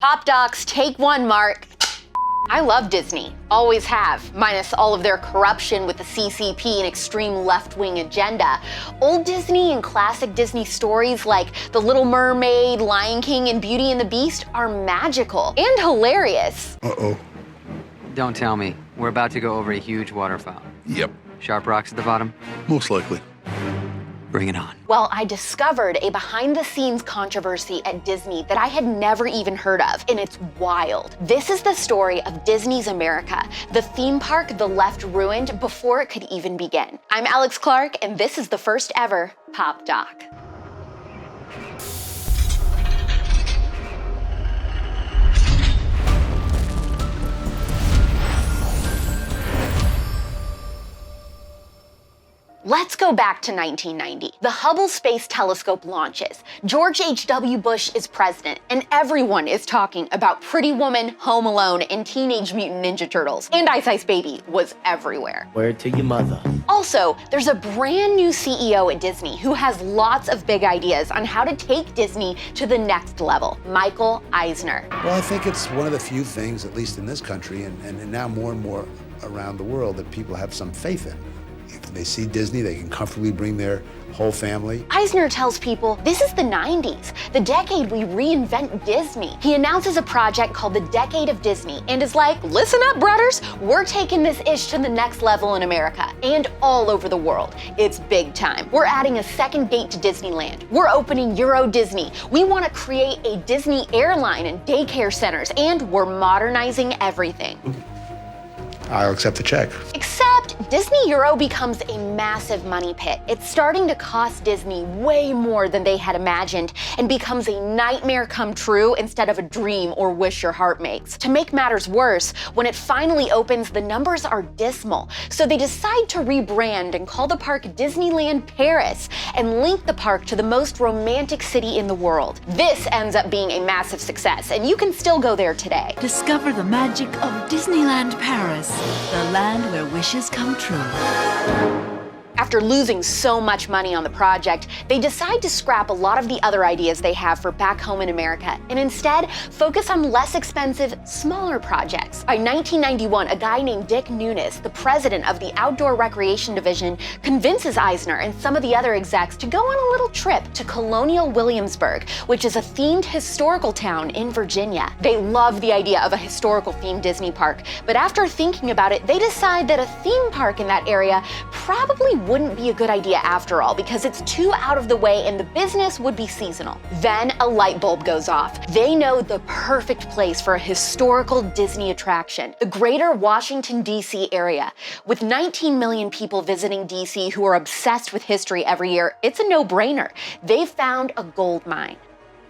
POPDocs, take one, Mark. I love Disney, always have, minus all of their corruption with the CCP and extreme left-wing agenda. Old Disney and classic Disney stories like The Little Mermaid, Lion King, and Beauty and the Beast are magical and hilarious. Uh-oh. Don't tell me. We're about to go over a huge waterfall. Yep. Sharp rocks at the bottom? Most likely. Bring it on. Well, I discovered a behind-the-scenes controversy at Disney that I had never even heard of, and it's wild. This is the story of Disney's America, the theme park the left ruined before it could even begin. I'm AlexClark, and this is the first ever POPDoc. Let's go back to 1990. The Hubble Space Telescope launches. George H.W. Bush is president, and everyone is talking about Pretty Woman, Home Alone, and Teenage Mutant Ninja Turtles. And Ice Ice Baby was everywhere. Word to your mother. Also, there's a brand new CEO at Disney who has lots of big ideas on how to take Disney to the next level, Michael Eisner. Well, I think it's one of the few things, at least in this country, and now more and more around the world, that people have some faith in. If they see Disney, they can comfortably bring their whole family. Eisner tells people this is the 90s, the decade we reinvent Disney. He announces a project called the Decade of Disney and is like, listen up, brothers, we're taking this ish to the next level in America and all over the world. It's big time. We're adding a second gate to Disneyland. We're opening Euro Disney. We want to create a Disney airline and daycare centers, and we're modernizing everything. I'll accept the check. Except Disney Euro becomes a massive money pit. It's starting to cost Disney way more than they had imagined and becomes a nightmare come true instead of a dream or wish your heart makes. To make matters worse, when it finally opens, the numbers are dismal. So they decide to rebrand and call the park Disneyland Paris and link the park to the most romantic city in the world. This ends up being a massive success, and you can still go there today. Discover the magic of Disneyland Paris, the land where wishes come true. After losing so much money on the project, they decide to scrap a lot of the other ideas they have for back home in America and instead focus on less expensive, smaller projects. By 1991, a guy named Dick Nunes, the president of the Outdoor Recreation Division, convinces Eisner and some of the other execs to go on a little trip to Colonial Williamsburg, which is a themed historical town in Virginia. They love the idea of a historical themed Disney park, but after thinking about it, they decide that a theme park in that area probably wouldn't be a good idea after all because it's too out of the way and the business would be seasonal. Then a light bulb goes off. They know the perfect place for a historical Disney attraction, the greater Washington, D.C. area. With 19 million people visiting D.C. who are obsessed with history every year, it's a no-brainer. They've found a gold mine.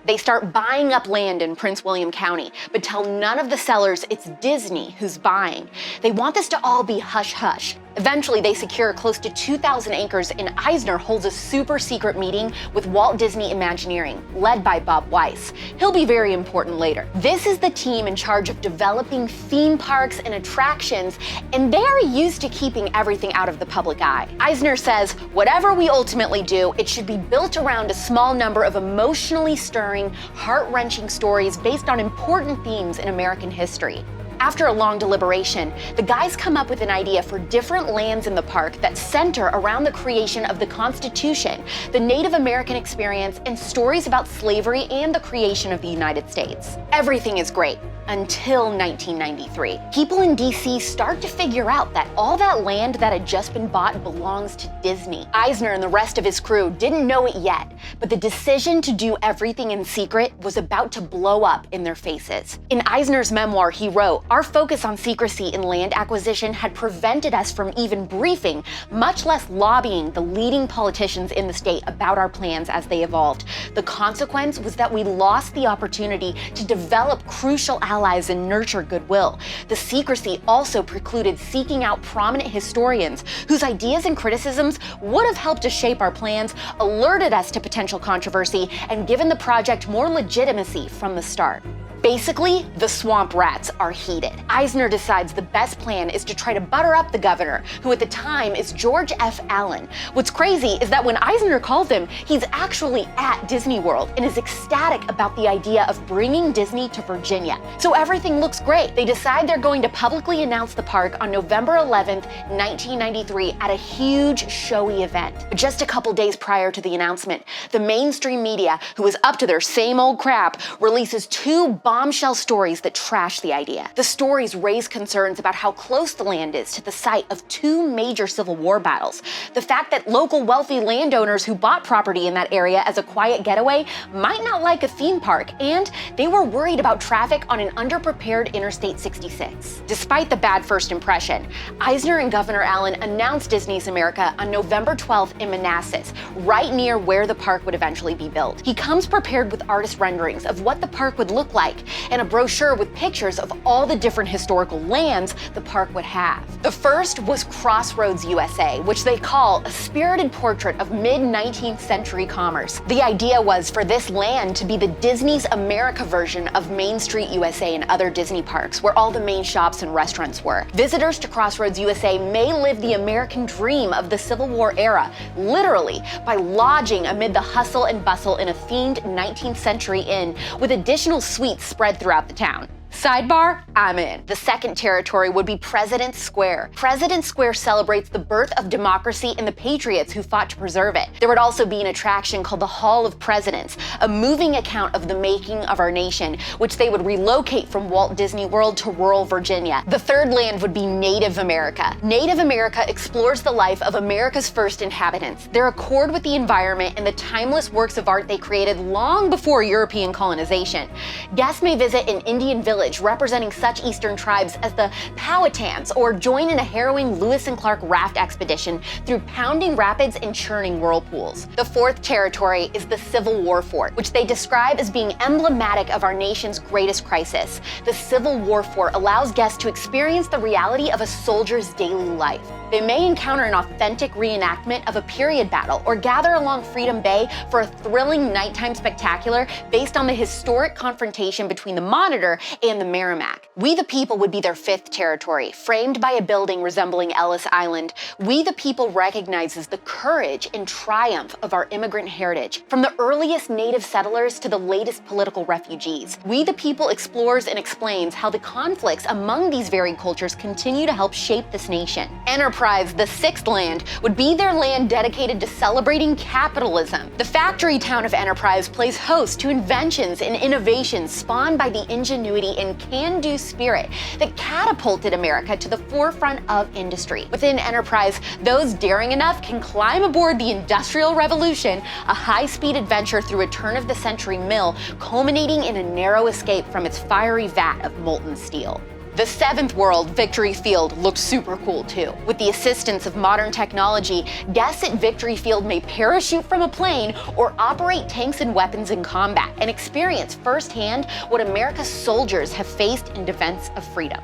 They start buying up land in Prince William County, but tell none of the sellers it's Disney who's buying. They want this to all be hush-hush. Eventually, they secure close to 2,000 acres, and Eisner holds a super secret meeting with Walt Disney Imagineering, led by Bob Weiss. He'll be very important later. This is the team in charge of developing theme parks and attractions, and they are used to keeping everything out of the public eye. Eisner says, whatever we ultimately do, it should be built around a small number of emotionally stirring, heart-wrenching stories based on important themes in American history. After a long deliberation, the guys come up with an idea for different lands in the park that center around the creation of the Constitution, the Native American experience, and stories about slavery and the creation of the United States. Everything is great until 1993. People in DC start to figure out that all that land that had just been bought belongs to Disney. Eisner and the rest of his crew didn't know it yet, but the decision to do everything in secret was about to blow up in their faces. In Eisner's memoir, he wrote, "Our focus on secrecy in land acquisition had prevented us from even briefing, much less lobbying the leading politicians in the state about our plans as they evolved. The consequence was that we lost the opportunity to develop crucial allies and nurture goodwill. The secrecy also precluded seeking out prominent historians whose ideas and criticisms would have helped to shape our plans, alerted us to potential controversy, and given the project more legitimacy from the start." Basically, the swamp rats are heated. Eisner decides the best plan is to try to butter up the governor, who at the time is George F. Allen. What's crazy is that when Eisner calls him, he's actually at Disney World and is ecstatic about the idea of bringing Disney to Virginia. So everything looks great. They decide they're going to publicly announce the park on November 11th, 1993 at a huge showy event. But just a couple days prior to the announcement, the mainstream media, who is up to their same old crap, releases two bombshell stories that trash the idea. The stories raise concerns about how close the land is to the site of two major Civil War battles, the fact that local wealthy landowners who bought property in that area as a quiet getaway might not like a theme park, and they were worried about traffic on an underprepared Interstate 66. Despite the bad first impression, Eisner and Governor Allen announced Disney's America on November 12th in Manassas, right near where the park would eventually be built. He comes prepared with artist renderings of what the park would look like and a brochure with pictures of all the different historical lands the park would have. The first was Crossroads USA, which they call a spirited portrait of mid-19th century commerce. The idea was for this land to be the Disney's America version of Main Street USA and other Disney parks, where all the main shops and restaurants were. Visitors to Crossroads USA may live the American dream of the Civil War era, literally, by lodging amid the hustle and bustle in a themed 19th century inn with additional suites spread throughout the town. Sidebar, I'm in. The second territory would be President's Square. President's Square celebrates the birth of democracy and the patriots who fought to preserve it. There would also be an attraction called the Hall of Presidents, a moving account of the making of our nation, which they would relocate from Walt Disney World to rural Virginia. The third land would be Native America. Native America explores the life of America's first inhabitants, their accord with the environment, and the timeless works of art they created long before European colonization. Guests may visit an Indian village representing such eastern tribes as the Powhatans, or join in a harrowing Lewis and Clark raft expedition through pounding rapids and churning whirlpools. The fourth territory is the Civil War Fort, which they describe as being emblematic of our nation's greatest crisis. The Civil War Fort allows guests to experience the reality of a soldier's daily life. They may encounter an authentic reenactment of a period battle or gather along Freedom Bay for a thrilling nighttime spectacular based on the historic confrontation between the Monitor and the Merrimack. We the People would be their fifth territory, framed by a building resembling Ellis Island. We the People recognizes the courage and triumph of our immigrant heritage, from the earliest native settlers to the latest political refugees. We the People explores and explains how the conflicts among these varied cultures continue to help shape this nation. Enterprise, the sixth land, would be their land dedicated to celebrating capitalism. The factory town of Enterprise plays host to inventions and innovations spawned by the ingenuity and can-do spirit that catapulted America to the forefront of industry. Within Enterprise, those daring enough can climb aboard the Industrial Revolution, a high-speed adventure through a turn-of-the-century mill, culminating in a narrow escape from its fiery vat of molten steel. The seventh world, Victory Field, looked super cool too. With the assistance of modern technology, guests at Victory Field may parachute from a plane or operate tanks and weapons in combat and experience firsthand what America's soldiers have faced in defense of freedom.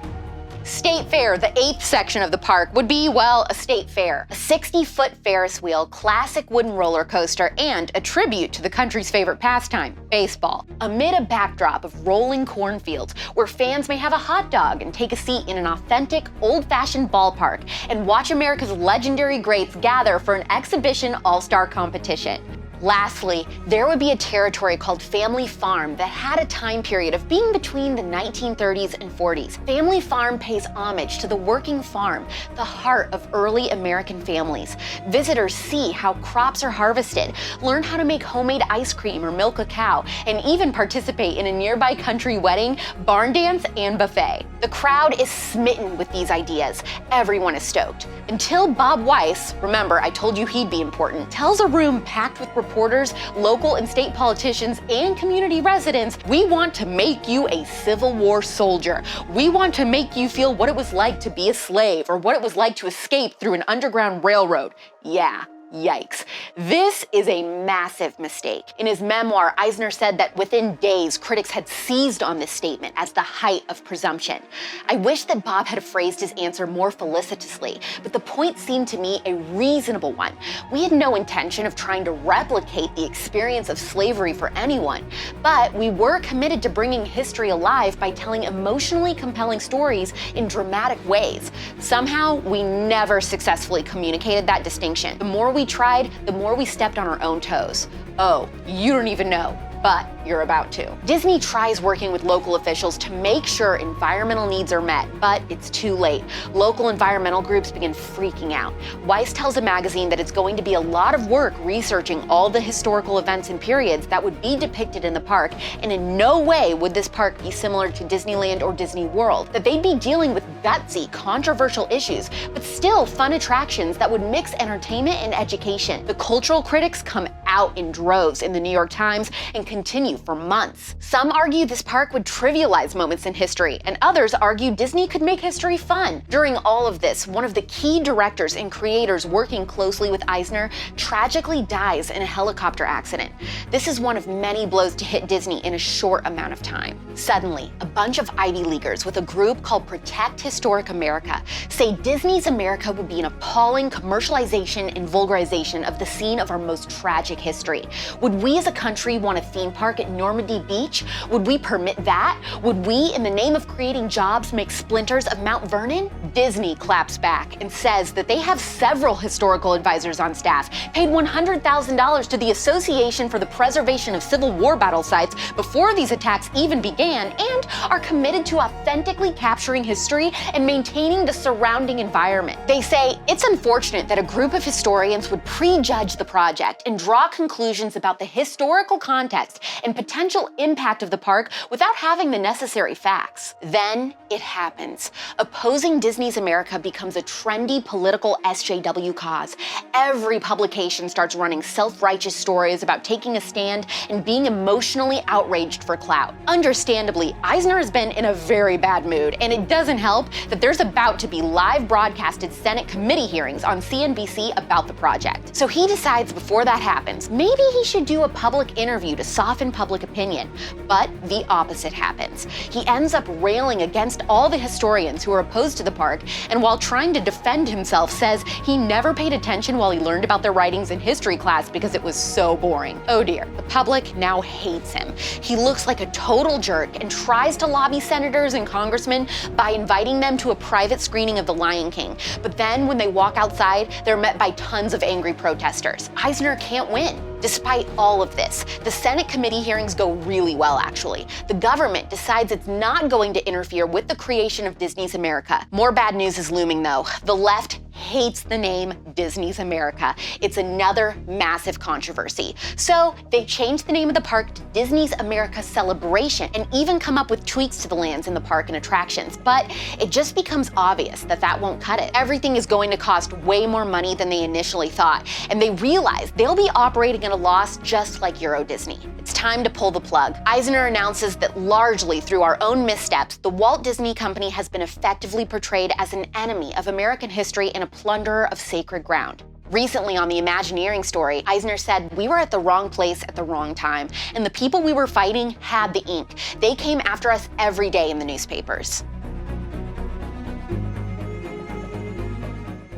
State Fair, the eighth section of the park, would be, well, a state fair. A 60-foot Ferris wheel, classic wooden roller coaster, and a tribute to the country's favorite pastime, baseball. Amid a backdrop of rolling cornfields, where fans may have a hot dog and take a seat in an authentic, old-fashioned ballpark and watch America's legendary greats gather for an exhibition all-star competition. Lastly, there would be a territory called Family Farm that had a time period of being between the 1930s and 40s. Family Farm pays homage to the working farm, the heart of early American families. Visitors see how crops are harvested, learn how to make homemade ice cream or milk a cow, and even participate in a nearby country wedding, barn dance, and buffet. The crowd is smitten with these ideas. Everyone is stoked. Until Bob Weiss, remember I told you he'd be important, tells a room packed with reporters, local and state politicians, and community residents, "We want to make you a Civil War soldier. We want to make you feel what it was like to be a slave or what it was like to escape through an underground railroad." Yeah, Yikes. This is a massive mistake. In his memoir, Eisner said that within days, critics had seized on this statement as the height of presumption. I wish that Bob had phrased his answer more felicitously, but the point seemed to me a reasonable one. We had no intention of trying to replicate the experience of slavery for anyone, but we were committed to bringing history alive by telling emotionally compelling stories in dramatic ways. Somehow, we never successfully communicated that distinction. The more we tried, the more we stepped on our own toes. Oh, you don't even know, but you're about to. Disney tries working with local officials to make sure environmental needs are met, but it's too late. Local environmental groups begin freaking out. Weiss tells a magazine that it's going to be a lot of work researching all the historical events and periods that would be depicted in the park, and in no way would this park be similar to Disneyland or Disney World. That they'd be dealing with gutsy, controversial issues, but still fun attractions that would mix entertainment and education. The cultural critics come out in droves in the New York Times and continue for months. Some argue this park would trivialize moments in history, and others argue Disney could make history fun. During all of this, one of the key directors and creators working closely with Eisner tragically dies in a helicopter accident. This is one of many blows to hit Disney in a short amount of time. Suddenly, a bunch of Ivy Leaguers with a group called Protect Historic America say Disney's America would be an appalling commercialization and vulgarization of the scene of our most tragic history. Would we as a country want a theme park at Normandy Beach? Would we permit that? Would we, in the name of creating jobs, make splinters of Mount Vernon? Disney claps back and says that they have several historical advisors on staff, paid $100,000 to the Association for the Preservation of Civil War Battle Sites before these attacks even began, and are committed to authentically capturing history and maintaining the surrounding environment. They say it's unfortunate that a group of historians would prejudge the project and draw conclusions about the historical context and potential impact of the park without having the necessary facts. Then it happens. Opposing Disney's America becomes a trendy political SJW cause. Every publication starts running self-righteous stories about taking a stand and being emotionally outraged for clout. Understandably, Eisner has been in a very bad mood, and it doesn't help that there's about to be live broadcasted Senate committee hearings on CNBC about the project. So he decides before that happens, maybe he should do a public interview to soften public opinion. But the opposite happens. He ends up railing against all the historians who are opposed to the park, and while trying to defend himself, says he never paid attention while he learned about their writings in history class because it was so boring. Oh dear, the public now hates him. He looks like a total jerk and tries to lobby senators and congressmen by inviting them to a private screening of The Lion King. But then when they walk outside, they're met by tons of angry protesters. Eisner can't win. Despite all of this, the Senate committee hearings go really well, actually. The government decides it's not going to interfere with the creation of Disney's America. More bad news is looming, though. The left hates the name Disney's America. It's another massive controversy. So they changed the name of the park to Disney's America Celebration and even come up with tweaks to the lands in the park and attractions. But it just becomes obvious that that won't cut it. Everything is going to cost way more money than they initially thought, and they realize they'll be operating at a loss just like Euro Disney. It's time to pull the plug. Eisner announces that largely through our own missteps, the Walt Disney Company has been effectively portrayed as an enemy of American history and a plunderer of sacred ground. Recently on the Imagineering story, Eisner said, "We were at the wrong place at the wrong time, and the people we were fighting had the ink. They came after us every day in the newspapers."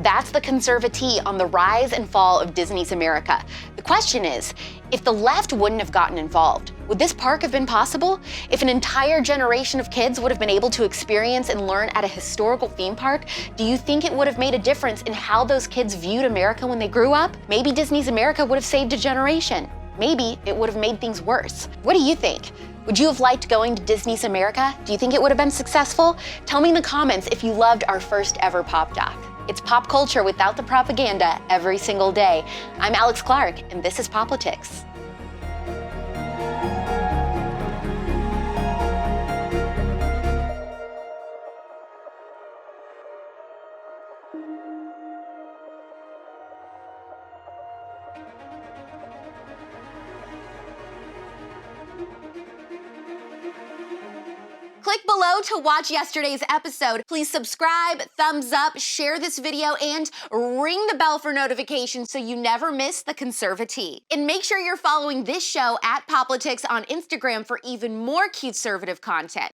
That's the CUTEservatives on the rise and fall of Disney's America. The question is, if the left wouldn't have gotten involved, would this park have been possible? If an entire generation of kids would have been able to experience and learn at a historical theme park, do you think it would have made a difference in how those kids viewed America when they grew up? Maybe Disney's America would have saved a generation. Maybe it would have made things worse. What do you think? Would you have liked going to Disney's America? Do you think it would have been successful? Tell me in the comments if you loved our first ever POPDoc. It's pop culture without the propaganda every single day. I'm AlexClark, and this is POPlitics. Click below to watch yesterday's episode. Please subscribe, thumbs up, share this video, and ring the bell for notifications so you never miss the Conservative. And make sure you're following this show at POPlitics on Instagram for even more CUTEservative content.